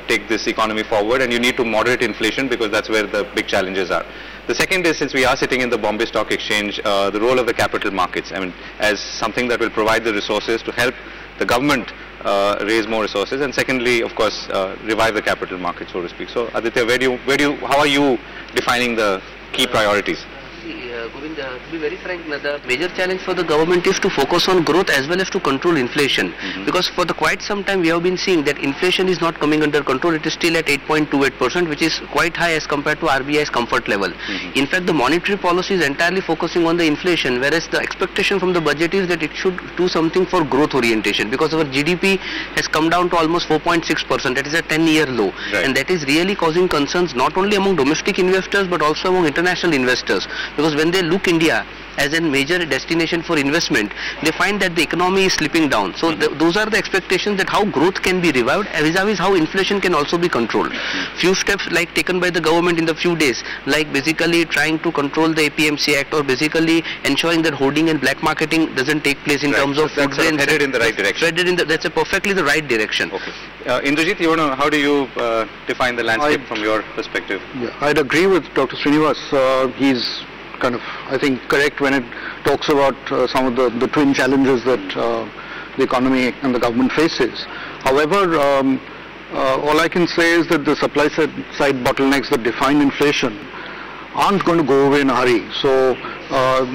take this economy forward, and you need to moderate inflation because that's where the big challenges are. The second is, since we are sitting in the Bombay Stock Exchange, the role of the capital markets, I mean, as something that will provide the resources to help the government raise more resources, and secondly, of course, revive the capital market, so to speak. So, Aditya, how are you defining the key priorities? Govind, to be very frank, the major challenge for the government is to focus on growth as well as to control inflation. Because for quite some time we have been seeing that inflation is not coming under control. It is still at 8.28%, which is quite high as compared to RBI's comfort level. In fact, the monetary policy is entirely focusing on the inflation, whereas the expectation from the budget is that it should do something for growth orientation, because our GDP has come down to almost 4.6%. That is a 10-year low. Right. And that is really causing concerns not only among domestic investors but also among international investors. Because when they look India as a major destination for investment, they find that the economy is slipping down. So those are the expectations, that how growth can be revived vis-a-vis how inflation can also be controlled. Few steps like taken by the government in the few days, like basically trying to control the APMC Act, or basically ensuring that hoarding and black marketing doesn't take place in terms of food grains. Headed in the right direction. That's perfectly the right direction. Okay. Indrajit, how do you define the landscape from your perspective? Yeah, I'd agree with Dr. Srinivas. He's kind of, I think, correct when it talks about some of the twin challenges that the economy and the government faces. However, all I can say is that the supply side bottlenecks that define inflation aren't going to go away in a hurry. So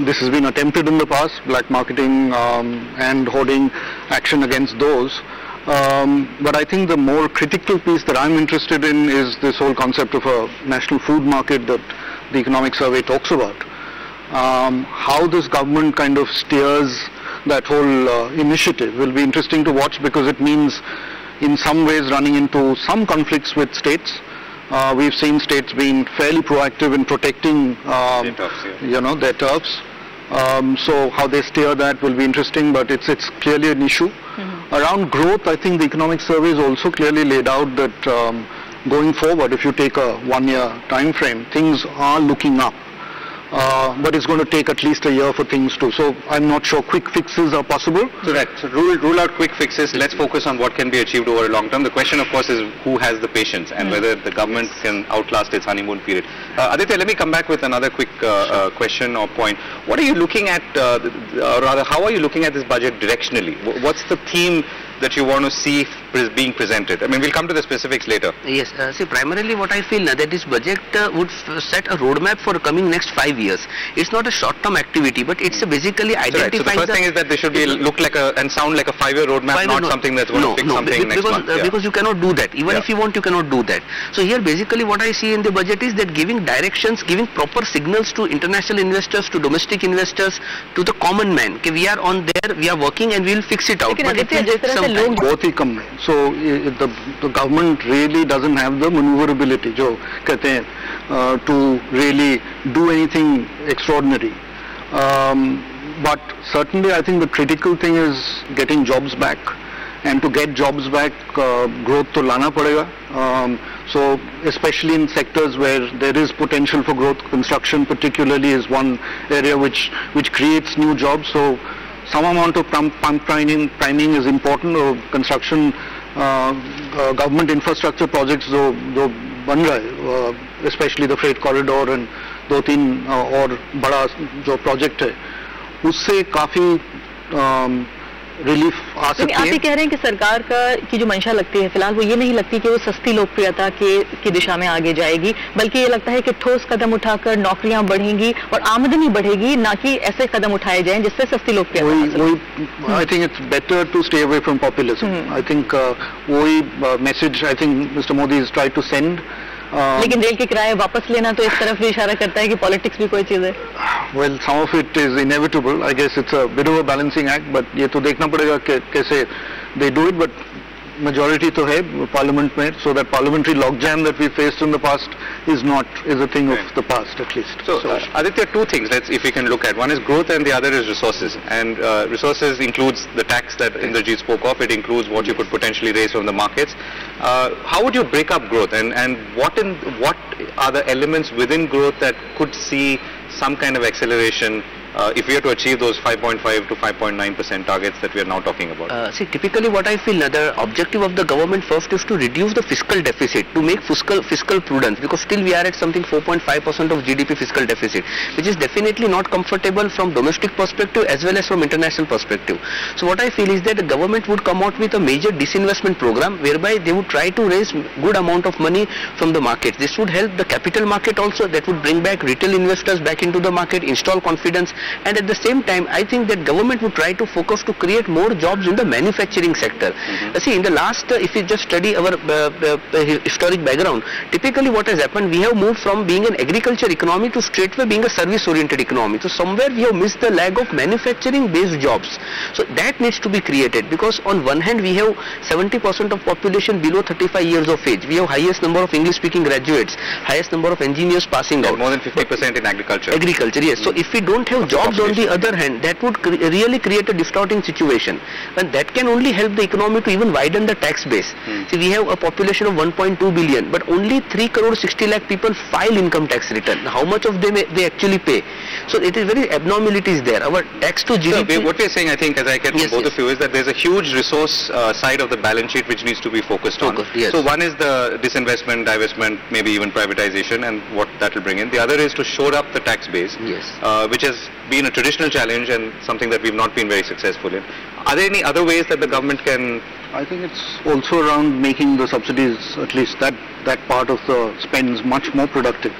this has been attempted in the past, black marketing and hoarding, action against those. But I think the more critical piece that I'm interested in is this whole concept of a national food market that the economic survey talks about. How this government kind of steers that whole initiative will be interesting to watch, because it means in some ways running into some conflicts with states. We've seen states being fairly proactive in protecting their turfs. So how they steer that will be interesting, but it's clearly an issue. Around growth, I think the economic survey is also clearly laid out that going forward, if you take a 1-year time frame, things are looking up. But it's going to take at least a year for things to. So I'm not sure quick fixes are possible. So rule out quick fixes. Let's focus on what can be achieved over a long term. The question, of course, is who has the patience and whether the government can outlast its honeymoon period. Aditya, let me come back with another quick question or point. What are you looking at, or rather, how are you looking at this budget directionally? What's the theme that you want to see being presented? I mean, we'll come to the specifics later. Yes, see, primarily what I feel that this budget would set a roadmap for coming next 5 years. It's not a short-term activity, but it's basically identifying. So the first thing is that they should be look like and sound like a 5-year roadmap, not something that's going to fix something next month. Because you cannot do that. Even if you want, you cannot do that. So here, basically, what I see in the budget is that giving directions, giving proper signals to international investors, to domestic investors, to the common man. Okay, we are on there, we are working, and we will fix it out. But it will take some time. बहुत ही कम है. So the government really doesn't have the maneuverability, जो कहते हैं, to really do anything extraordinary. But certainly, I think the critical thing is getting jobs back, and to get jobs back, growth to लाना पड़ेगा. So especially in sectors where there is potential for growth, construction particularly is one area which creates new jobs. So some amount of priming is important. Construction, government infrastructure projects जो बन रहे, especially the freight corridor and 2-3 और बड़ा जो project है, उससे काफी relief आ सकती है. आप ये कह रहे हैं कि सरकार की जो मंशा लगती है फिलहाल वो ये नहीं लगती कि वो सस्ती लोकप्रियता की दिशा में आगे जाएगी, बल्कि ये लगता है कि ठोस कदम उठाकर नौकरियां बढ़ेंगी और आमदनी बढ़ेगी, ना कि ऐसे कदम उठाए जाएं जिससे सस्ती लोकप्रियता. I think it's better to stay away from populism. I think वही message I think Mister Modi is try to send. लेकिन रेल के किराए वापस लेना तो इस तरफ भी इशारा करता है कि पॉलिटिक्स भी कोई चीज है. Well, some of it is inevitable. I guess it's a bit of a balancing act, but ये तो देखना पड़ेगा कि कैसे they do it. But majority तो है parliament में, so that parliamentary logjam that we faced in the past is a thing of the past at least. So Aditya, two things if we can look at. One is growth and the other is resources. And resources includes the tax that Indrajit spoke of. It includes what you could potentially raise from the markets. How would you break up growth, and what are the elements within growth that could see some kind of acceleration if we are to achieve those 5.5 to 5.9% targets that we are now talking about? See, typically what I feel, the objective of the government first is to reduce the fiscal deficit, to make fiscal prudence, because still we are at something 4.5% of GDP fiscal deficit, which is definitely not comfortable from domestic perspective as well as from international perspective. So what I feel is that the government would come out with a major disinvestment program whereby they would try to raise good amount of money from the market. This would help the capital market also, that would bring back retail investors back into the market, install confidence, and at the same time I think that government would try to focus to create more jobs in the manufacturing sector. See, in the last, if you just study our historic background, typically what has happened, we have moved from being an agriculture economy to straightway being a service oriented economy. So somewhere we have missed the lag of manufacturing based jobs. So that needs to be created, because on one hand we have 70% of population below 35 years of age. We have highest number of English speaking graduates, highest number of engineers passing out. More than 50% in agriculture. Agriculture, yes. So if we don't have jobs on the other hand, that would really create a distorting situation, and that can only help the economy to even widen the tax base. See, we have a population of 1.2 billion, but only 3 crore 60 lakh people file income tax return. How much of them they actually pay? So it is very abnormalities there. Our tax to GDP. So what we are saying, I think, as I get from both of you, is that there is a huge resource side of the balance sheet which needs to be focused on. Yes. So one is the disinvestment, divestment, maybe even privatization, and what that will bring in. The other is to shore up the tax base, which has been a traditional challenge and something that we've not been very successful in. Are there any other ways that the government can? I think it's also around making the subsidies, at least that part of the spends, much more productive.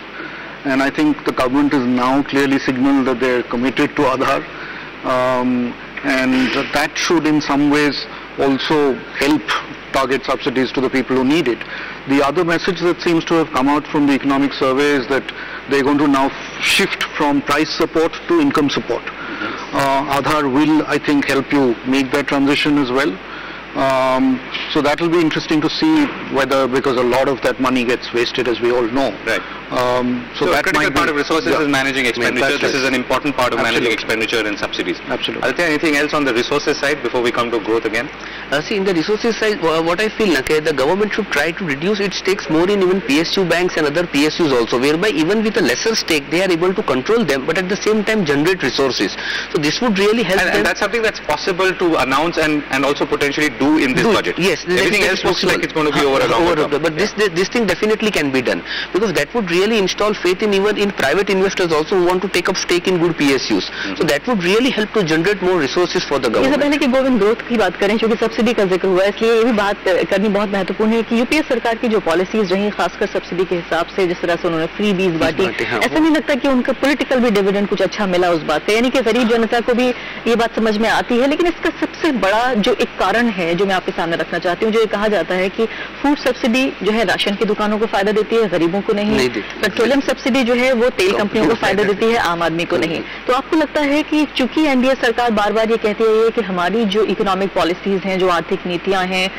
And I think the government has now clearly signaled that they're committed to Aadhaar, and that should in some ways also help target subsidies to the people who need it. The other message that seems to have come out from the economic survey is that they're going to now shift from price support to income support. Aadhaar will, I think, help you make that transition as well. So that will be interesting to see whether, because a lot of that money gets wasted, as we all know. Right. So a that critical part of resources is managing expenditure. This is an important part of managing expenditure and subsidies. Absolutely. Are there anything else on the resources side before we come to growth again? See, in the resources side, what I feel, the government should try to reduce its stakes more in even PSU banks and other PSUs also, whereby even with a lesser stake, they are able to control them, but at the same time generate resources. So this would really help them. And that's something that's possible to announce and also potentially do in this budget. Yes. Everything else looks like it's going to be over a longer term. But this thing definitely can be done, because that would really install faith in even in private investors also who want to take up stake in good PSUs. So that would really help to generate more resources for the government. इससे पहले कि Govind growth की बात करें, क्योंकि subsidy का जिक्र हुआ, इसलिए ये भी बात करनी बहुत महत्वपूर्ण है कि यूपीए सरकार की जो पॉलिसीज रही, खासकर सब्सिडी के हिसाब से, जिस तरह से उन्होंने फ्री बीज बांटी, ऐसा नहीं लगता कि उनका पॉलिटिकल भी डिविडेंड कुछ अच्छा मिला उस बात का, यानी कि गरीब जनता को भी ये बात समझ में आती है। लेकिन इसका सबसे बड़ा जो एक कारण है जो मैं आपके सामने रखना चाहती हूँ, जो ये कहा जाता है कि फूड सब्सिडी जो है राशन की दुकानों को फायदा देती है, गरीबों को नहीं। पेट्रोलियम सब्सिडी जो है वो तेल कंपनियों को फायदा देती है, आम आदमी को नहीं। तो आपको लगता है कि चूंकि एनडीए सरकार बार बार ये कहती है कि हमारी जो इकोनॉमिक पॉलिसीज हैं, जो आर्थिक नीतियां हैं,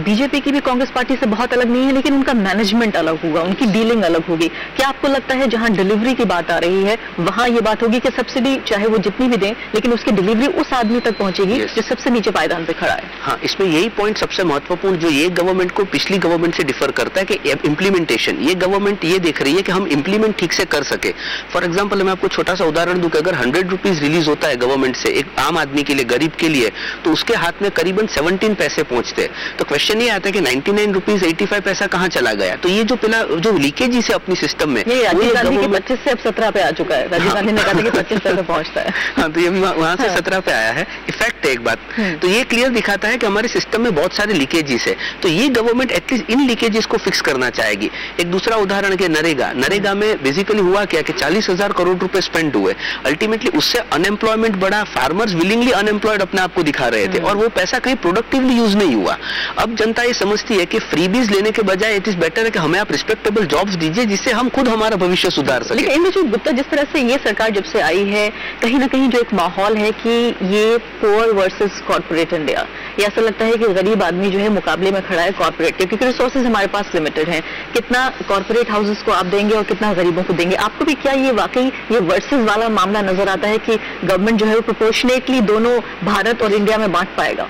बीजेपी की भी कांग्रेस पार्टी से बहुत अलग नहीं है, लेकिन उनका मैनेजमेंट अलग होगा, उनकी डीलिंग अलग होगी, क्या आपको लगता है जहां डिलीवरी की बात आ रही है वहां ये बात होगी कि सब्सिडी चाहे वो जितनी भी दें, लेकिन उसकी डिलीवरी उस आदमी तक पहुंचेगी जो सबसे नीचे पायदान पे खड़ा है? हाँ, इसमें यही पॉइंट सबसे महत्वपूर्ण जो ये गवर्नमेंट को पिछली गवर्नमेंट से डिफर करता है कि इम्प्लीमेंटेशन, ये गवर्नमेंट ये देख रही है कि हम इम्प्लीमेंट ठीक से कर सके। फॉर एग्जांपल मैं आपको छोटा सा उदाहरण दूं कि अगर 100 रुपीज रिलीज होता है गवर्नमेंट से एक आम आदमी के लिए, गरीब के लिए, तो उसके हाथ में करीबन 17 पैसे पहुंचते हैं। तो क्वेश्चन ये आता है कि 99 रुपीज 85 पैसा कहाँ चला गया? तो ये जो जो लीकेज है अपनी सिस्टम में, राजीव गांधी के 25 से अब 17 पे आ चुका है। राजीव गांधी ने कहा था कि 25 पैसे पहुंचता है। हाँ, तो ये वहां से 17 पे आया है। इफेक्ट है एक बात। तो ये क्लियर दिखाता है कि हमारे सिस्टम में बहुत सारे लीकेजेस है। तो ये गवर्नमेंट एटलीस्ट इन लीकेजेस को फिक्स करना चाहेगी। एक दूसरा उदाहरण के नरेगा में बेसिकली हुआ क्या कि 40,000 करोड़ रुपए स्पेंड हुए। अल्टीमेटली उससे अनएम्प्लॉयमेंट बढ़ा, फार्मर्स विलिंगली अनएम्प्लॉयड अपने आप को दिखा रहे थे और वो पैसा कहीं प्रोडक्टिवली यूज नहीं हुआ। अब जनता ये समझती है कि फ्रीबीज लेने के बजाय इट इज बेटर है कि हमें आप रिस्पेक्टेबल जॉब्स दीजिए जिससे हम खुद हमारा भविष्य सुधार सके। लेकिन इंद्रजीत गुप्ता, जिस तरह से ये सरकार जब से आई है, कहीं ना कहीं जो एक माहौल है कि ये पुअर वर्सेस कॉर्पोरेट इंडिया, ये ऐसा लगता है कि गरीब आदमी जो है मुकाबले में खड़ा है कॉर्पोरेट के, क्योंकि रिसोर्सेज हमारे पास लिमिटेड हैं। कितना कॉर्पोरेट हाउसेस को आप देंगे और कितना गरीबों को देंगे? आपको भी क्या ये वाकई ये वर्सेस वाला मामला नजर आता है कि गवर्नमेंट जो है वो प्रोपोर्शनेटली दोनों भारत और इंडिया में बांट पाएगा?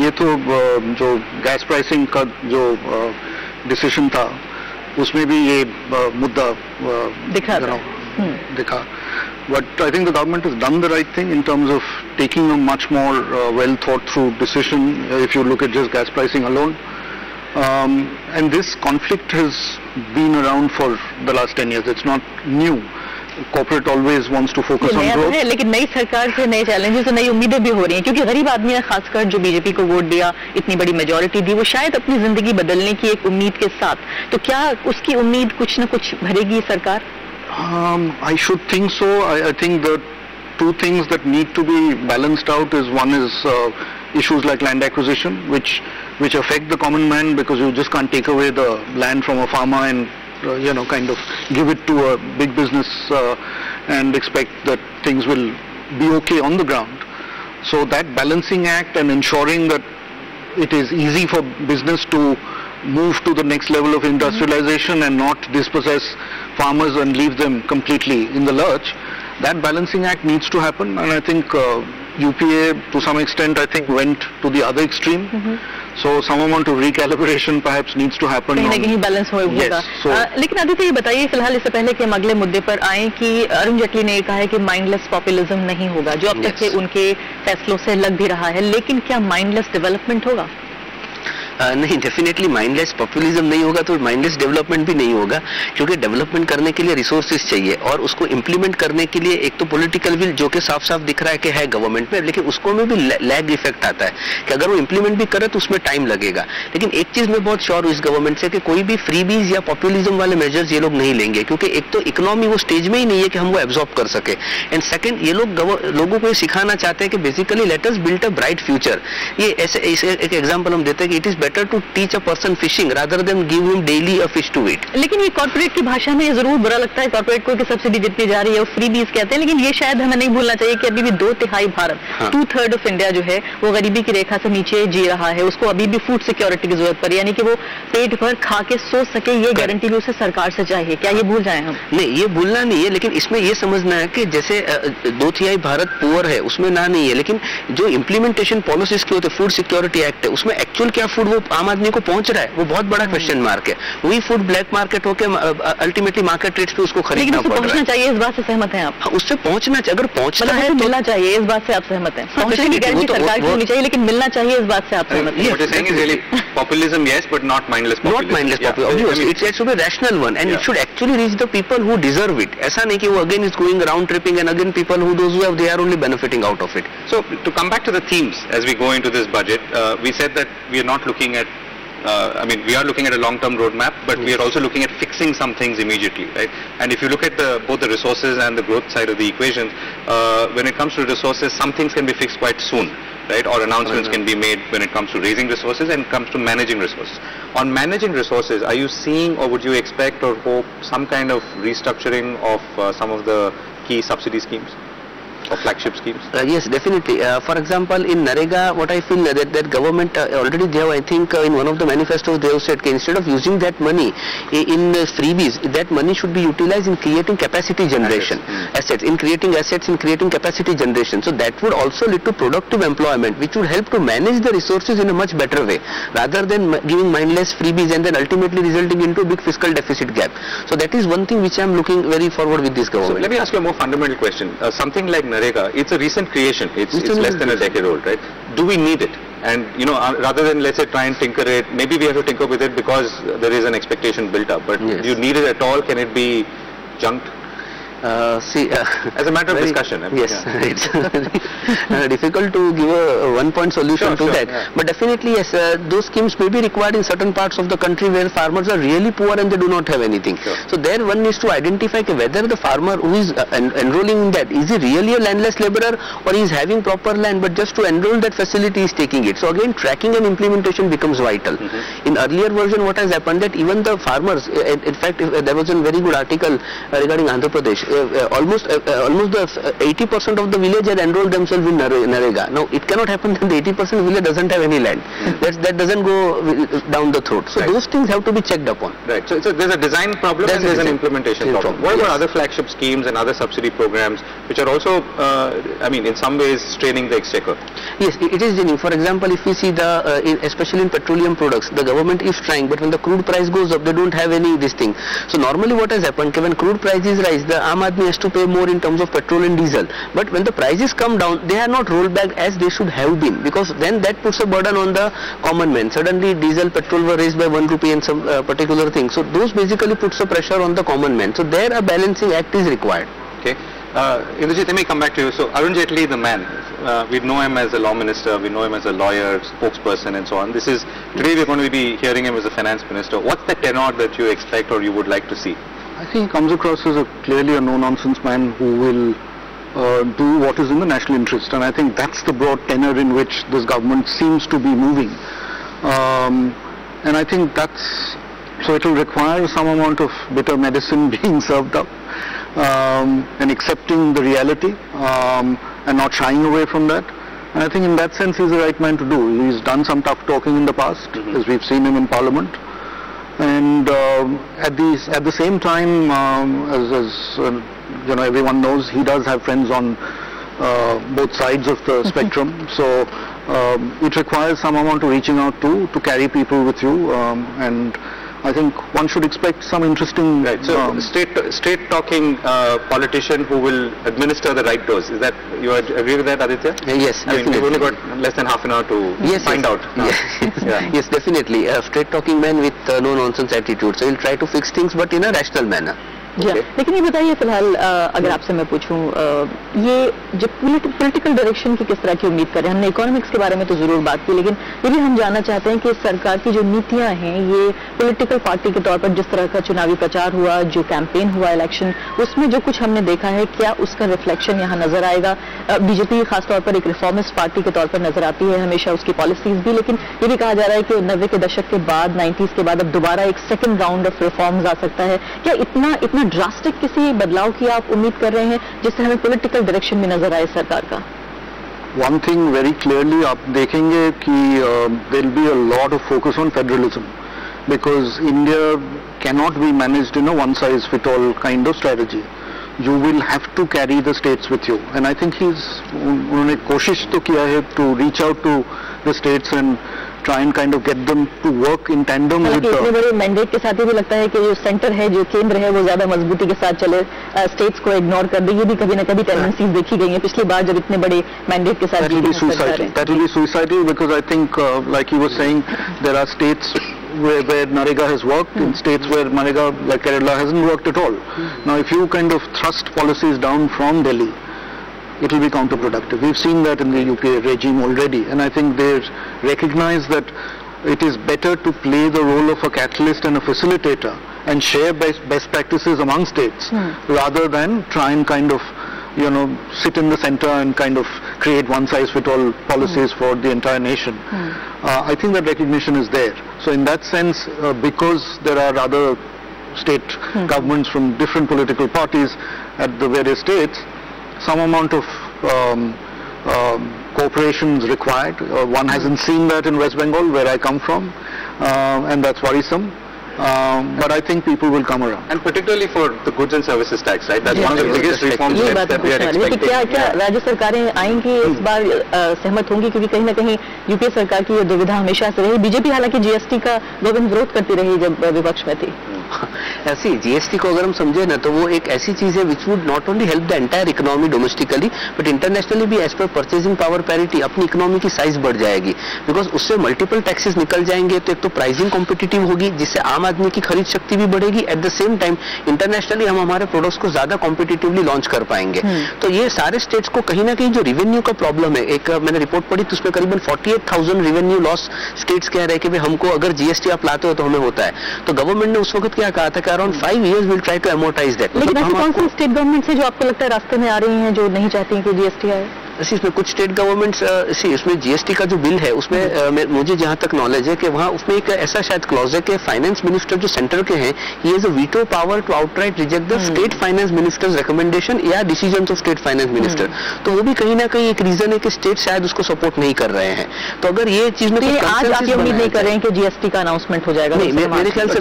ये तो जो गैस प्राइसिंग का जो डिसीजन था उसमें भी ये मुद्दा दिख रहा था। dikha. But I think the government has done the right thing in terms of taking a much more well thought through decision if you look at just gas pricing alone. And this conflict has been around for the last 10 years. It's not new. Corporate always wants to focus on growth. लेकिन नई सरकार से नए challenges और नई उम्मीदें भी हो रही हैं, क्योंकि गरीब आदमी ने खासकर जो बीजेपी को वोट दिया, इतनी बड़ी मेजॉरिटी दी, वो शायद अपनी जिंदगी बदलने की एक उम्मीद के साथ, तो क्या उसकी उम्मीद कुछ न कुछ भरेगी सरकार? I should think so. I think the two things that need to be balanced out is one is issues like land acquisition, which affect the common man, because you just can't take away the land from a farmer and kind of give it to a big business and expect that things will be okay on the ground. So that balancing act and ensuring that it is easy for business to move to the next level of industrialization and not dispossess farmers and leave them completely in the lurch, that balancing act needs to happen. And I think UPA to some extent went to the other extreme. So some amount of recalibration perhaps needs to happen. कहीं ना कहीं balance होगा. Yes, लेकिन आदित्य ये बताइए फिलहाल, इससे पहले कि हम अगले मुद्दे पर आए, कि अरुण जेटली ने कहा है कि माइंडलेस पॉपुलिज्म नहीं होगा, जो अब तक के उनके फैसलों से लग भी रहा है, लेकिन क्या माइंडलेस डेवलपमेंट होगा? नहीं, डेफिनेटली माइंडलेस पॉपुलिज्म नहीं होगा तो माइंडलेस डेवलपमेंट भी नहीं होगा, क्योंकि डेवलपमेंट करने के लिए रिसोर्सेज चाहिए और उसको इम्प्लीमेंट करने के लिए एक तो पॉलिटिकल विल जो कि साफ साफ दिख रहा है कि है गवर्नमेंट में, लेकिन उसको में भी लैग इफेक्ट आता है कि अगर वो इम्प्लीमेंट भी करे तो उसमें टाइम लगेगा. लेकिन एक चीज मैं बहुत श्योर हूँ इस गवर्नमेंट से कि कोई भी फ्रीबीज या पॉपुलिज्म वाले मेजर्स ये लोग नहीं लेंगे, क्योंकि एक तो इकोनॉमी वो स्टेज में ही नहीं है कि हम वो एब्जॉर्ब कर सके, एंड सेकंड ये लोगों को ये सिखाना चाहते हैं कि basically let us build a bright future. ये ऐसे एक एग्जांपल हम देते हैं कि it is better to teach person fishing rather than give him daily a fish to eat. लेकिन ये कॉर्पोरेट की भाषा में ये जरूर बुरा लगता है कॉर्पोरेट को कि सब्सिडी जितनी जा रही है वो फ्रीबीज कहते हैं, लेकिन ये शायद हमें नहीं भूलना चाहिए कि अभी भी 2/3 भारत, 2/3 ऑफ इंडिया जो है वो गरीबी की रेखा से नीचे जी रहा है. उसको अभी भी फूड सिक्योरिटी की जरूरत पड़ी, यानी कि वो पेट भर खा के सो सके, ये गारंटी भी उसे सरकार से चाहिए. क्या ये भूल जाए हम? नहीं, ये भूलना नहीं है, लेकिन इसमें ये समझना है कि जैसे 2/3 भारत पुअर है उसमें ना नहीं है, लेकिन जो इम्प्लीमेंटेशन पॉलिसीज के होते फूड सिक्योरिटी एक्ट है उसमें एक्चुअल क्या फूड वो आम आदमी को पहुंच रहा है, वो बहुत बड़ा क्वेश्चन मार्क है. वही फूड ब्लैक मार्केट होकर अल्टीमेटली मार्केट रेट्स पे उसको खरीदना पड़ रहा है. पहुंचना चाहिए, इस बात से सहमत हैं आप? उससे पहुंचना चाहिए, अगर पहुंचना है तो मिलना चाहिए, इस बात से आप सहमत हैं? पहुंचने की गारंटी सरकार की होनी चाहिए, लेकिन मिलना चाहिए, इस बात से आप सहमत हैं? What you're saying is really populism, yes, but not mindless populism. Not mindless populism. Obviously, it should be rational one, and it should actually reach the people who deserve it. ऐसा नहीं कि वो again is going round tripping and again people who those who have they are only benefiting out of it. So to come back to the themes as we go into this budget, we said that we are not looking at we are looking at a long-term roadmap, but we are also looking at fixing some things immediately, right? And if you look at both the resources and the growth side of the equation, when it comes to resources, some things can be fixed quite soon, right? Or announcements can be made when it comes to raising resources and comes to managing resources. On managing resources, are you seeing or would you expect or hope some kind of restructuring of some of the key subsidy schemes? Or flagship schemes? Yes, definitely. For example, in Narega, what I feel that government already they have, I think in one of the manifestos they have said that instead of using that money in freebies, that money should be utilized in creating capacity generation, assets, in creating assets, in creating capacity generation. So that would also lead to productive employment, which would help to manage the resources in a much better way, rather than giving mindless freebies and then ultimately resulting into a big fiscal deficit gap. So that is one thing which I am looking very forward with this government. So let me ask you a more fundamental question. Something like Narega, it's a recent creation. It's less than a decade old, right? Do we need it? And rather than let's say try and tinker it, maybe we have to tinker with it because there is an expectation built up. But do you need it at all? Can it be junked? As a matter of discussion. Yes, it's difficult to give a one-point solution to that. But definitely, yes, those schemes may be required in certain parts of the country where farmers are really poor and they do not have anything. So there one needs to identify whether the farmer who is enrolling in that, is he really a landless laborer or he is having proper land, but just to enroll that facility is taking it. So again, tracking and implementation becomes vital. In earlier version, what has happened that even the farmers, in fact, there was a very good article regarding Andhra Pradesh. Almost the 80% of the village had enrolled themselves in Narega. Now it cannot happen that the 80% village doesn't have any land. That doesn't go down the throat. So those things have to be checked upon. Right. So there's a design problem and there's an implementation problem. What about other flagship schemes and other subsidy programs which are also, in some ways straining the exchequer? Yes, it is straining. For example, if we see especially in petroleum products, the government is trying, but when the crude price goes up, they don't have any this thing. So normally what has happened, when crude prices rise, the Aam Aadmi has to pay more in terms of petrol and diesel. But when the prices come down, they are not rolled back as they should have been, because then that puts a burden on the common man. Suddenly diesel, petrol were raised by 1 rupee and some particular thing. So those basically puts a pressure on the common man. So there a balancing act is required. Okay. Indrajit, let me come back to you. So Arun Jaitley, the man, we know him as a law minister, we know him as a lawyer, spokesperson and so on. Today we're going to be hearing him as a finance minister. What's the tenor that you expect or you would like to see? I think he comes across as clearly a no-nonsense man who will do what is in the national interest, and I think that's the broad tenor in which this government seems to be moving. And I think so it will require some amount of bitter medicine being served up, and accepting the reality, and not shying away from that. And I think in that sense he's the right man to do. He's done some tough talking in the past, as we've seen him in Parliament. And at the same time, as everyone knows, he does have friends on both sides of the spectrum. So it requires some amount of reaching out to carry people with you, and I think one should expect some interesting... Right. So straight talking politician who will administer the right dose. Is that, you agree with that, Aditya? Yes, I mean, we've only got less than half an hour to find out. Yes, definitely. A straight talking man with no nonsense attitude. So he'll try to fix things but in a rational manner. लेकिन ये बताइए फिलहाल अगर आपसे मैं पूछूं, ये जो पॉलिटिकल डायरेक्शन की किस तरह की उम्मीद करें? हमने इकोनॉमिक्स के बारे में तो जरूर बात की, लेकिन ये भी हम जानना चाहते हैं कि सरकार की जो नीतियां हैं, ये पॉलिटिकल पार्टी के तौर पर जिस तरह का चुनावी प्रचार हुआ, जो कैंपेन हुआ इलेक्शन, उसमें जो कुछ हमने देखा है, क्या उसका रिफ्लेक्शन यहाँ नजर आएगा? बीजेपी खासतौर पर एक रिफॉर्मिस्ट पार्टी के तौर पर नजर आती है हमेशा, उसकी पॉलिसीज भी, लेकिन ये भी कहा जा रहा है कि 90 के दशक के बाद, 90s के बाद अब दोबारा एक सेकेंड राउंड ऑफ रिफॉर्म्स आ सकता है। क्या इतना ड्रास्टिक किसी बदलाव की आप उम्मीद कर रहे हैं जिससे हमें पॉलिटिकल डायरेक्शन में नजर आए सरकार का? One thing very clearly आप देखेंगे कि there will be a lot of focus on federalism, because India cannot be managed in a one-size-fits-all kind of strategy. You will have to carry the states with you, and I think उन्होंने कोशिश तो किया है to reach out to the states and try and kind of get them to work in tandem with इतने बड़े mandate के साथ ही भी लगता है कि जो सेंटर है, जो केंद्र है, वो ज्यादा मजबूती के साथ चले, स्टेट्स को इग्नोर कर दे। ये भी कभी न कभी टेंडेंसीज देखी गई हैं पिछली बार जब इतने बड़े मैंडेट के साथ। That will be suicidal, because I think like he was saying, there are states where NREGA has worked, in states where NREGA, like Kerala, hasn't worked at all. Now if you kind of thrust policies down from Delhi, it will be counterproductive. We've seen that in the UP regime already, and I think they recognize that it is better to play the role of a catalyst and a facilitator and share best practices among states, rather than try and kind of sit in the center and kind of create one-size-fits-all policies for the entire nation. I think that recognition is there. So in that sense, because there are other state governments from different political parties at the various states, some amount of cooperation is required. One hasn't seen that in West Bengal, where I come from, and that's worrisome. But I think people will come around. And particularly for the goods and services tax, right? That's one of the biggest reforms that we are expecting. क्या राज्य सरकारें आएंगी इस बार, सहमत होंगी? क्योंकि कहीं ना कहीं यूपीए सरकार की ये दुविधा हमेशा से रही। बीजेपी हालांकि जीएसटी का गवर्नमेंट विरोध करती रही जब विपक्ष में थी। ऐसी जीएसटी को अगर हम समझे ना, तो वो एक ऐसी चीज है which would not only help the entire economy domestically but internationally भी, as per purchasing power parity अपनी इकोनॉमी की साइज बढ़ जाएगी, बिकॉज उससे मल्टीपल टैक्सेस निकल जाएंगे। तो एक तो प्राइसिंग कॉम्पिटिटिव होगी, जिससे आम आदमी की खरीद शक्ति भी बढ़ेगी। At the same time internationally हम हमारे प्रोडक्ट्स को ज्यादा कॉम्पिटिटिवली लॉन्च कर पाएंगे। तो ये सारे स्टेट्स को कहीं ना कहीं जो रेवेन्यू का प्रॉब्लम है, एक मैंने रिपोर्ट पढ़ी तो उसमें करीबन 48,000 रेवेन्यू लॉस स्टेट्स कह रहे हैं कि हमको अगर जीएसटी आप लाते हो तो हमें होता है। तो गवर्नमेंट ने उस वक्त क्या कहा था कि around 5 years we'll try to amortize that. लेकिन ऐसी कौन सी स्टेट गवर्नमेंट है जो आपको लगता है रास्ते में आ रही हैं, जो नहीं चाहती हैं कि जीएसटी आए? इसमें कुछ स्टेट गवर्नमेंट्स इसमें जीएसटी का जो बिल है उसमें मुझे जहां तक नॉलेज है कि वहां उसमें एक ऐसा शायद क्लॉज है कि फाइनेंस मिनिस्टर जो सेंटर के हैं, he has a veto power to outright reject the state finance minister's recommendation या decisions of state finance minister. तो वो भी कहीं ना कहीं एक रीजन है कि स्टेट शायद उसको सपोर्ट नहीं कर रहे हैं। तो अगर ये चीज में आज आप ये उम्मीद नहीं कर रहे हैं कि जीएसटी का अनाउंसमेंट हो जाएगा? नहीं, मेरे ख्याल से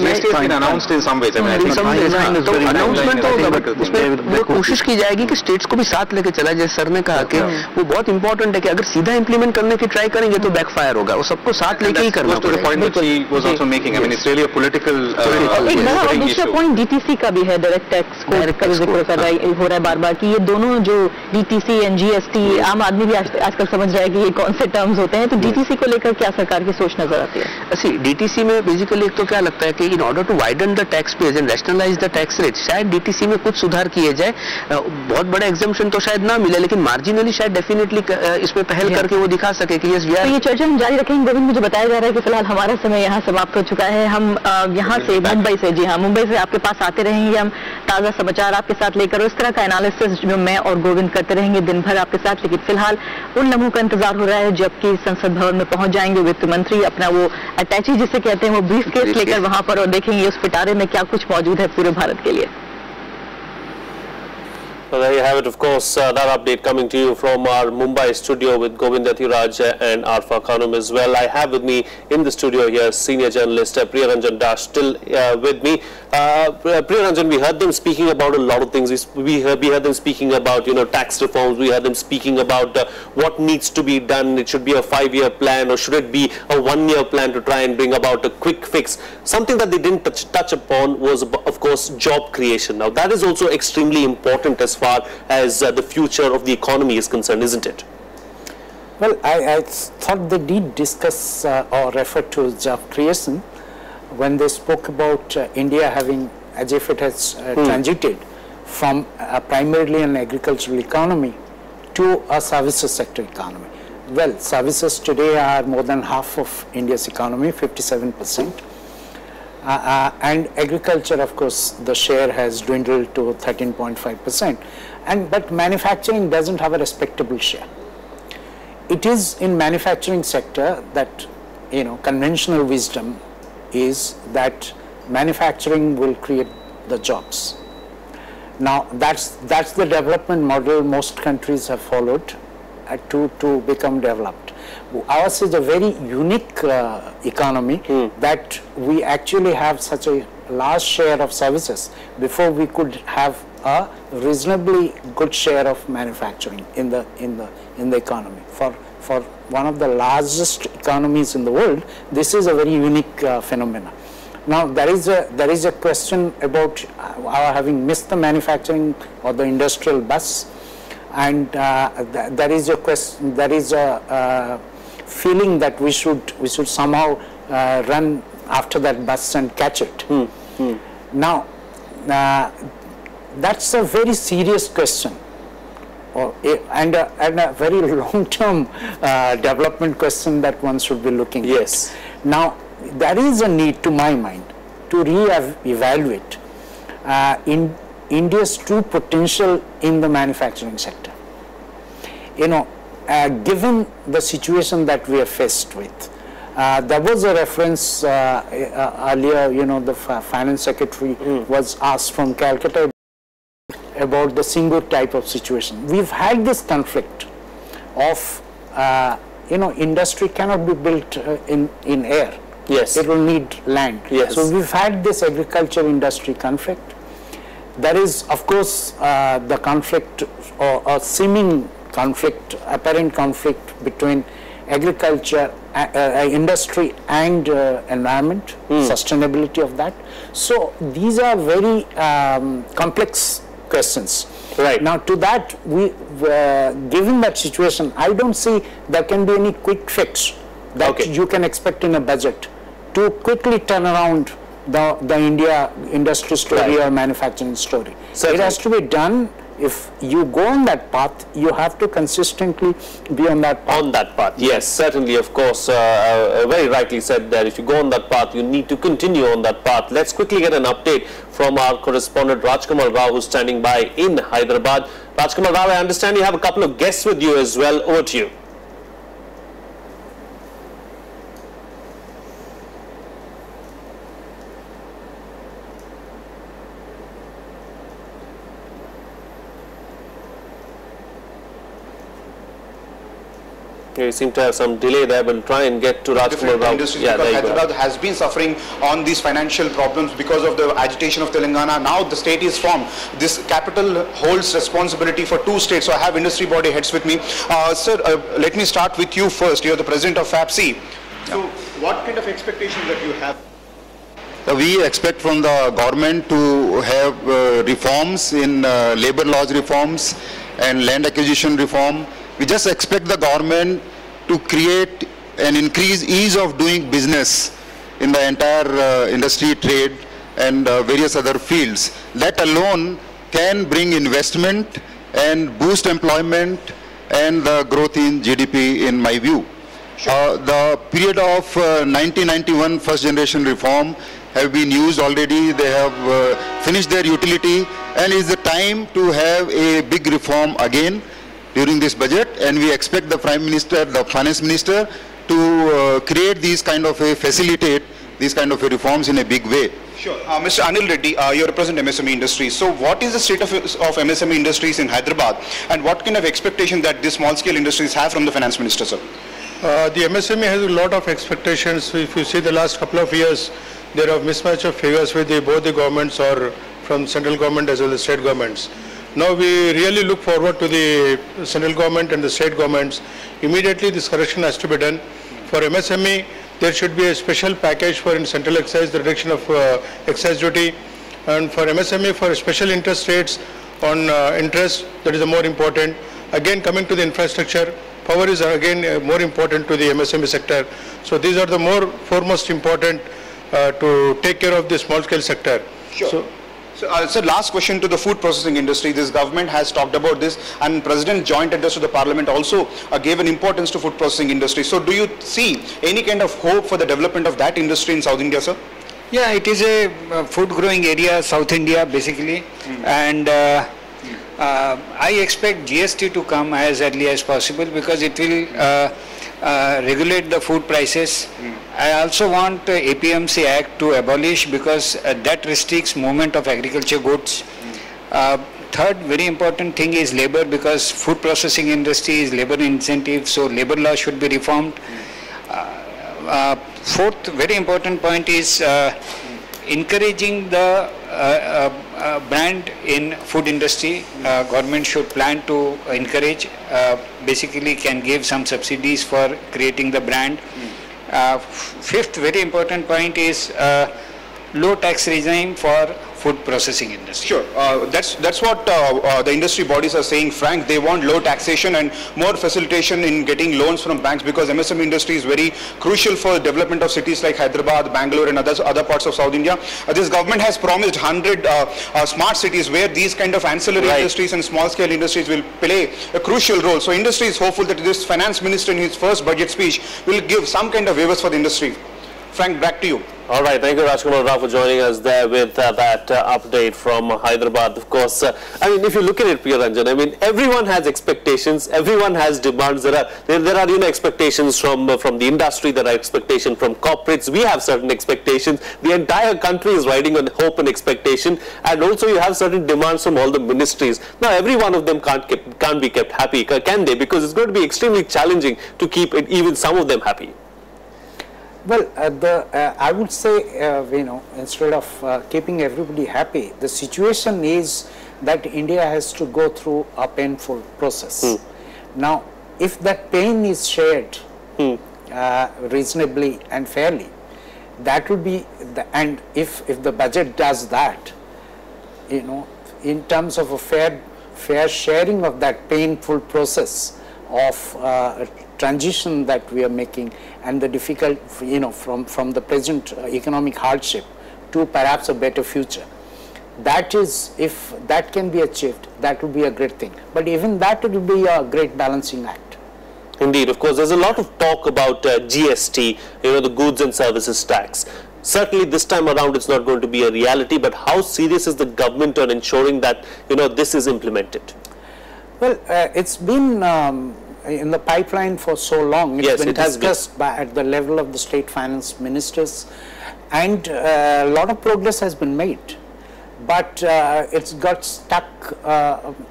अनाउंसमेंट तो होगा, बट उसमें कोशिश की जाएगी कि स्टेट्स को भी साथ लेके चला, जैसे सर ने कहा कि वो बहुत इंपॉर्टेंट है कि अगर सीधा इंप्लीमेंट करने की ट्राई करेंगे तो बैकफायर होगा, वो सबको साथ लेके ही करना और एक बड़ा और दूसरा पॉइंट डीटीसी का भी है, डायरेक्ट टैक्स को जिक्र कर रहा हो रहा है बार बार कि ये दोनों जो डीटीसी एंड जीएसटी, आम आदमी भी आजकल समझ रहा है कि ये कौन से टर्म्स होते हैं, तो डीटीसी को लेकर क्या सरकार की सोच नजर आती है? डीटीसी में बेसिकली एक तो क्या लगता है कि in order to widen the tax base and rationalize the tax rate, शायद डीटीसी में कुछ सुधार किए जाए। बहुत बड़ा एग्जम्पशन तो शायद ना मिले, लेकिन मार्जिनली शायद डेफिनेटली इसमें पहल करके वो दिखा सके कि यस वी आर। ये चर्चा हम जारी रखेंगे। गोविंद, मुझे बताया जा रहा है कि फिलहाल हमारा समय यहाँ समाप्त हो चुका है। हम यहाँ से मुंबई से, जी हाँ, मुंबई से आपके पास आते रहेंगे, हम ताज़ा समाचार आपके साथ लेकर, उस तरह का एनालिसिस जो मैं और गोविंद करते रहेंगे दिन भर आपके साथ। लेकिन फिलहाल उन लम्हों का इंतजार हो रहा है जबकि संसद भवन में पहुंच जाएंगे वित्त मंत्री, अपना वो अटैची जिसे कहते हैं वो ब्रीफ केस लेकर वहां पर, और देखेंगे उस पिटारे में क्या कुछ मौजूद है पूरे भारत के लिए। So there you have it, of course, that update coming to you from our Mumbai studio with Govind Athiraj and Arfa Khanum as well. I have with me in the studio here senior journalist Priyaranjan Das still with me. Priyaranjan, we heard them speaking about a lot of things. We heard them speaking about, you know, tax reforms. We heard them speaking about what needs to be done. It should be a 5-year plan, or should it be a 1-year plan to try and bring about a quick fix. Something that they didn't touch upon was, of course, job creation. Now that is also extremely important as far as the future of the economy is concerned, isn't it? Well, I thought they did discuss or refer to job creation when they spoke about India having, as if it has transited from primarily an agricultural economy to a services sector economy. Well, services today are more than half of India's economy, 57%. And agriculture, of course, the share has dwindled to 13.5%. But manufacturing doesn't have a respectable share. It is in manufacturing sector that, you know, conventional wisdom is that manufacturing will create the jobs. Now that's the development model most countries have followed to become developed. Ours is a very unique economy that we actually have such a large share of services before we could have a reasonably good share of manufacturing in the economy. For one of the largest economies in the world, this is a very unique phenomenon. Now there is a question about our having missed the manufacturing or the industrial bus, and there is a question, there is a feeling that we should somehow run after that bus and catch it. Now that's a very serious question, and a very long-term development question that one should be looking at. Now there is a need, to my mind, to re-evaluate in India's true potential in the manufacturing sector. You know, given the situation that we are faced with, there was a reference earlier, you know, the finance secretary was asked from Calcutta about the single type of situation. We've had this conflict of, you know, industry cannot be built in air. Yes. It will need land. Yes. So we've had this agriculture industry conflict. There is, of course, the conflict or seeming conflict, apparent conflict between agriculture, industry and environment, sustainability of that. So these are very complex questions. Right. Now to that, given that situation, I don't see there can be any quick fix that you can expect in a budget to quickly turn around the India industry story or manufacturing story. Certainly. It has to be done. If you go on that path, you have to consistently be on that path. On that path, yes, certainly, of course, very rightly said that if you go on that path, you need to continue on that path. Let's quickly get an update from our correspondent Rajkamal Rao, who's standing by in Hyderabad. Rajkamal Rao, I understand you have a couple of guests with you as well. Over to you. You seem to have some delay there, but try and get to Rajkumar Rao. Industries, because Hyderabad has been suffering on these financial problems because of the agitation of Telangana. Now the state is formed. This capital holds responsibility for 2 states. So I have industry body heads with me. Sir, let me start with you first. You are the president of FAPSI. So what kind of expectations that you have? We expect from the government to have reforms in labor laws reforms and land acquisition reform. We just expect the government to create an increased ease of doing business in the entire industry, trade and various other fields. That alone can bring investment and boost employment and the growth in GDP, in my view. The period of 1991 first generation reform have been used already. They have finished their utility, and it is the time to have a big reform again during this budget, and we expect the Prime Minister, the Finance Minister to create these kind of facilitate these kind of reforms in a big way. Sure. Mr. Anil Reddy, you represent MSME industries. So what is the state of MSME industries in Hyderabad, and what kind of expectation that these small scale industries have from the Finance Minister, sir? The MSME has a lot of expectations. If you see the last couple of years, there are mismatch of figures with both the governments or from central government as well as state governments. Now we really look forward to the central government and the state governments. Immediately this correction has to be done. For MSME, there should be a special package for in central excise, the reduction of excise duty, and for MSME for special interest rates on interest, that is the more important. Again, coming to the infrastructure, power is again more important to the MSME sector. So these are the more foremost important to take care of the small scale sector. Sure. So, last question to the food processing industry. This government has talked about this, and President joint address to the Parliament also gave an importance to food processing industry. So do you see any kind of hope for the development of that industry in South India, sir? Yeah, it is a food growing area, South India basically, and I expect GST to come as early as possible because it will regulate the food prices. I also want APMC Act to abolish because that restricts movement of agriculture goods. Third very important thing is labor, because food processing industry is labor incentive, so labor law should be reformed. Fourth very important point is encouraging the brand in food industry. Government should plan to encourage, basically can give some subsidies for creating the brand. Fifth very important point is low tax regime for food processing industry. Sure, that's what the industry bodies are saying, Frank. They want low taxation and more facilitation in getting loans from banks, because MSME industry is very crucial for development of cities like Hyderabad, Bangalore and other parts of South India. This government has promised 100 smart cities where these kind of ancillary industries and small scale industries will play a crucial role. So industry is hopeful that this finance minister in his first budget speech will give some kind of waivers for the industry. Frank, back to you. All right, thank you Rajkumar Rao for joining us there with that update from Hyderabad. Of course, I mean, if you look at it, Priyaranjan, I mean, everyone has expectations, everyone has demands. There are you know, expectations from the industry, there are expectations from corporates. We have certain expectations. The entire country is riding on hope and expectation, and also you have certain demands from all the ministries. Now, every one of them can't be kept happy, can they? Because it's going to be extremely challenging to keep even some of them happy. Well, I would say, you know, instead of keeping everybody happy, the situation is that India has to go through a painful process. Now, if that pain is shared reasonably and fairly, that would be, and if the budget does that, you know, in terms of a fair sharing of that painful process of transition that we are making, and the difficult, you know, from the present economic hardship to perhaps a better future. That is, if that can be achieved, that would be a great thing. But even that would be a great balancing act. Indeed, of course, there's a lot of talk about GST, you know, the goods and services tax. Certainly this time around it's not going to be a reality, but how serious is the government on ensuring that, you know, this is implemented? Well, it's been in the pipeline for so long. It's been discussed at the level of the state finance ministers, and a lot of progress has been made. But it's got stuck,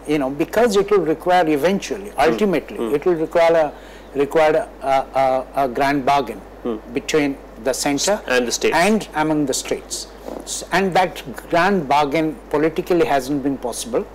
you know, because it will require eventually, ultimately, it will require a required a grand bargain between the center and the states and among the states. And that grand bargain politically hasn't been possible.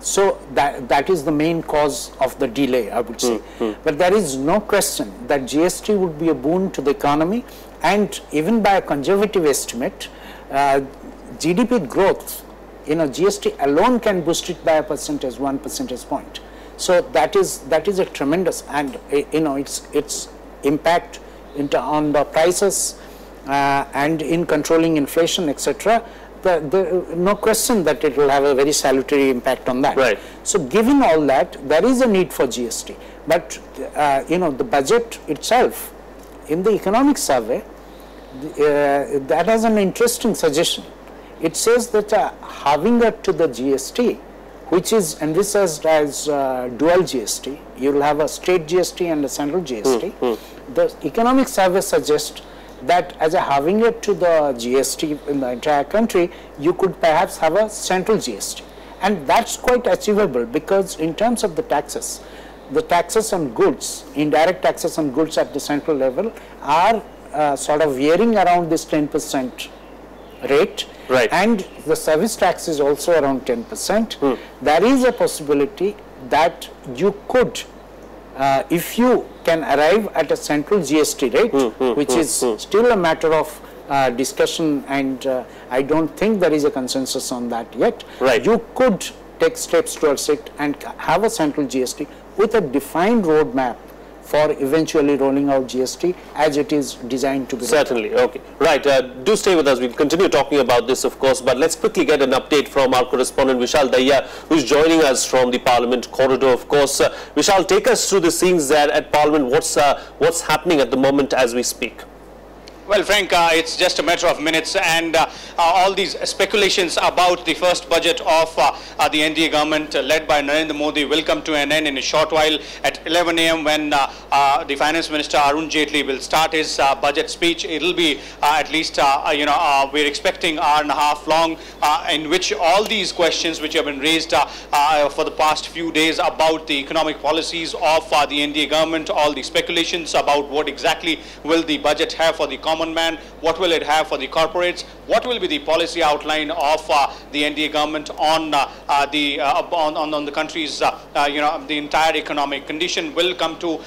So that is the main cause of the delay, I would say. But there is no question that GST would be a boon to the economy, and even by a conservative estimate, GDP growth, GST alone can boost it by 1 percentage point. So that is a tremendous, and its impact on the prices and in controlling inflation, etc. No question that it will have a very salutary impact on that. Right. So given all that, there is a need for GST. But the budget itself, in the economic survey, that has an interesting suggestion. It says that halving it to the GST, which is envisaged as dual GST, you will have a state GST and a central GST. The economic survey suggests that as a halving it to the GST in the entire country, you could perhaps have a central GST. And that's quite achievable, because in terms of the taxes on goods, indirect taxes on goods at the central level are sort of veering around this 10% rate. Right. And the service tax is also around 10%. There is a possibility that you could, if you can arrive at a central GST rate, which is still a matter of discussion, and I don't think there is a consensus on that yet. Right. You could take steps towards it and have a central GST with a defined roadmap for eventually rolling out GST as it is designed to be. Certainly, okay. Right, do stay with us. We'll continue talking about this, of course, but let's quickly get an update from our correspondent Vishal Dahiya, who's joining us from the Parliament corridor, of course. Vishal, take us through the scenes there at Parliament. What's happening at the moment as we speak? Well, Frank, it's just a matter of minutes, and all these speculations about the first budget of the NDA government led by Narendra Modi will come to an end in a short while at 11 a.m. when the Finance Minister Arun Jaitley will start his budget speech. It will be at least, we're expecting an hour and a half long, in which all these questions which have been raised for the past few days about the economic policies of the NDA government, all the speculations about what exactly will the budget have for the common man, what will it have for the corporates, what will be the policy outline of the NDA government on the country's, the entire economic condition will come to,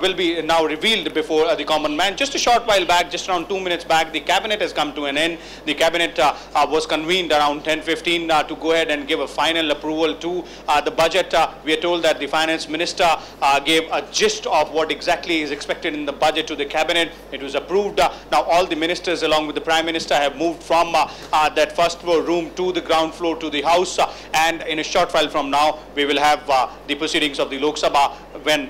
will be now revealed before the common man. Just a short while back, just around 2 minutes back, the cabinet has come to an end. The cabinet was convened around 10:15 to go ahead and give a final approval to the budget. We are told that the finance minister gave a gist of what exactly is expected in the budget to the cabinet. It was approved. Now all the ministers along with the Prime Minister have moved from that first floor room to the ground floor to the House, and in a short while from now we will have the proceedings of the Lok Sabha when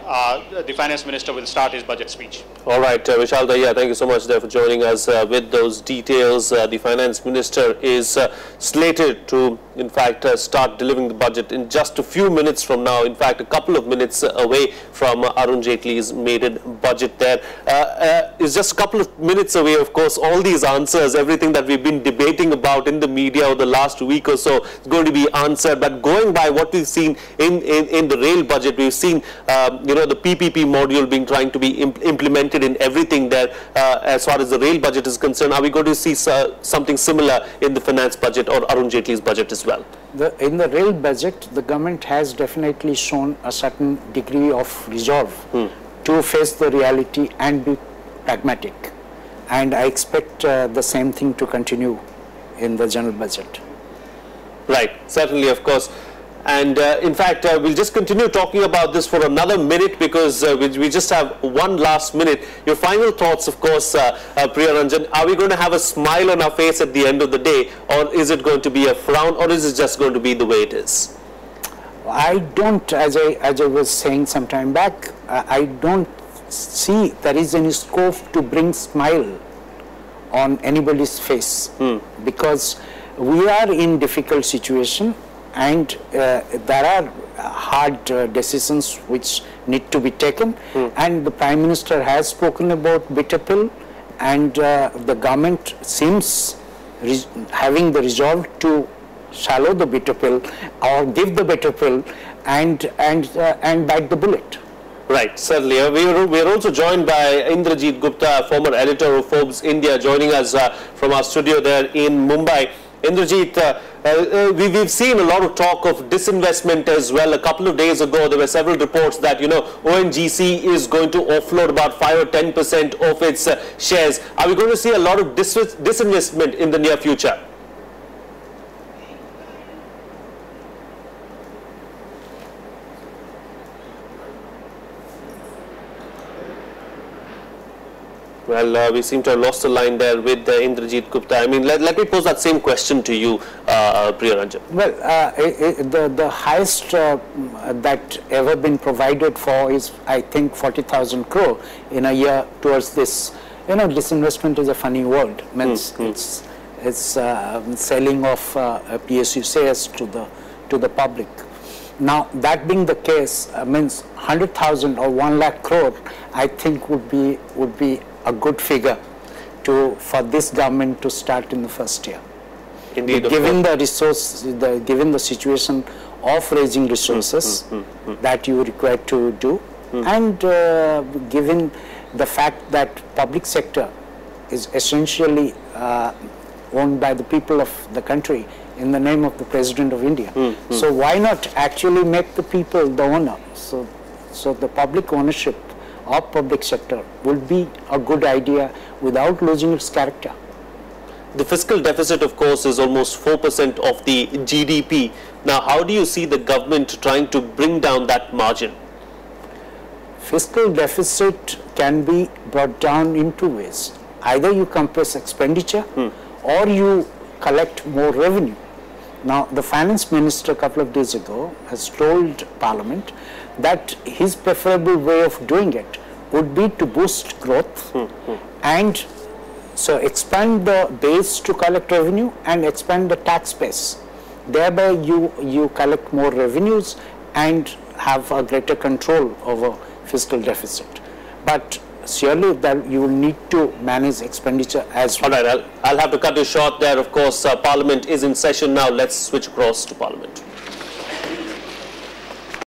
the Finance Minister will start his budget speech. All right, Vishal Dahiya, thank you so much there for joining us with those details. The Finance Minister is slated to, in fact, start delivering the budget in just a few minutes from now. In fact, a couple of minutes away from Arun Jaitley's maiden budget there. Is just a couple of minutes away, of course. All these answers, everything that we've been debating about in the media over the last week or so is going to be answered. But going by what we've seen in the rail budget, we've seen the PPP module being trying to be implemented in everything there as far as the rail budget is concerned. Are we going to see something similar in the finance budget or Arun Jaitley's budget as well? In the rail budget, the government has definitely shown a certain degree of resolve to face the reality and be pragmatic. And I expect the same thing to continue in the general budget. Right, certainly, of course. And in fact, we'll just continue talking about this for another minute, because we just have one last minute. Your final thoughts, of course, Priya Ranjan. Are we going to have a smile on our face at the end of the day, or is it going to be a frown, or is it just going to be the way it is? I don't, as I was saying some time back, I don't see there is any scope to bring smile on anybody's face, because we are in difficult situation, and there are hard decisions which need to be taken, and the Prime Minister has spoken about bitter pill, and the government seems having the resolve to swallow the bitter pill or give the bitter pill and bite the bullet. Right, certainly. We are also joined by Indrajit Gupta, former editor of Forbes India, joining us from our studio there in Mumbai. Indrajit, we've seen a lot of talk of disinvestment as well. A couple of days ago, there were several reports that, ONGC is going to offload about 5 or 10% of its shares. Are we going to see a lot of disinvestment in the near future? Well, we seem to have lost the line there with Indrajit Gupta. I mean, let me pose that same question to you, Priyaranjan. Well, the highest that ever been provided for is, I think, 40,000 crore in a year towards this. Disinvestment is a funny word. Means it's selling of PSU shares to the public. Now, that being the case, means 100,000 or 1 lakh crore, I think would be a good figure for this government to start in the first year. Indeed, given the resource, given the situation of raising resources that you require to do, and given the fact that public sector is essentially owned by the people of the country in the name of the President of India. So why not actually make the people the owner? So the public ownership of public sector would be a good idea without losing its character. The fiscal deficit, of course, is almost 4% of the GDP. Now, how do you see the government trying to bring down that margin? Fiscal deficit can be brought down in two ways. Either you compress expenditure or you collect more revenue. Now, the finance minister a couple of days ago has told Parliament that his preferable way of doing it would be to boost growth and so expand the base to collect revenue and expand the tax base. Thereby you collect more revenues and have a greater control over fiscal deficit. But surely that you will need to manage expenditure as well. All right, I'll have to cut you short there. Of course, Parliament is in session now. Let's switch across to Parliament.